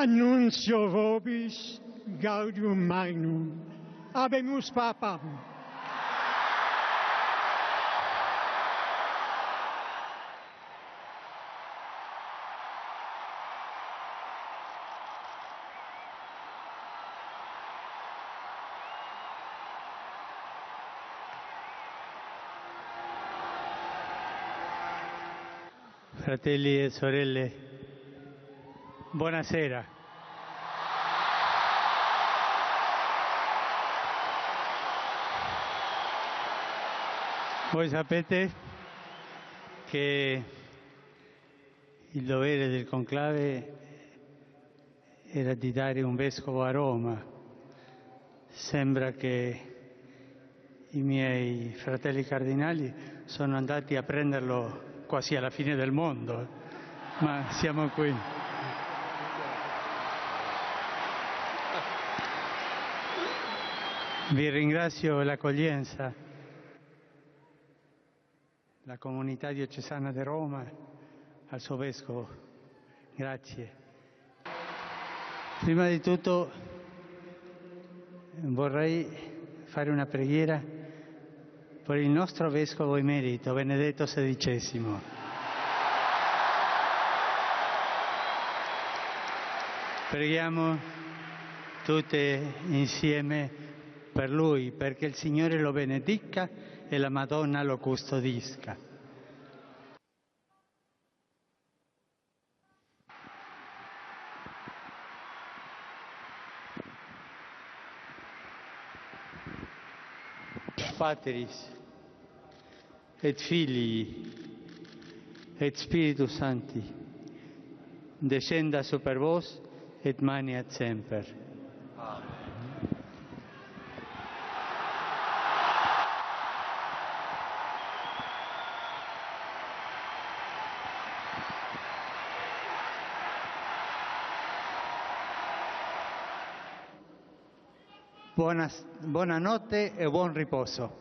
Annuncio vobis gaudium magnum. Habemus papam. Fratelli e sorelle, buonasera. Voi sapete che il dovere del conclave era di dare un vescovo a Roma. Sembra che i miei fratelli cardinali sono andati a prenderlo quasi alla fine del mondo, ma siamo qui. Vi ringrazio l'accoglienza, la comunità diocesana di Roma, al suo vescovo. Grazie. Prima di tutto vorrei fare una preghiera per il nostro vescovo emerito, Benedetto XVI. Preghiamo tutte insieme per lui, perché il Signore lo benedica e la Madonna lo custodisca. Patris et Filii et Spiritus Sancti, descenda super vos et maniat semper. Amen. Buonanotte e buon riposo.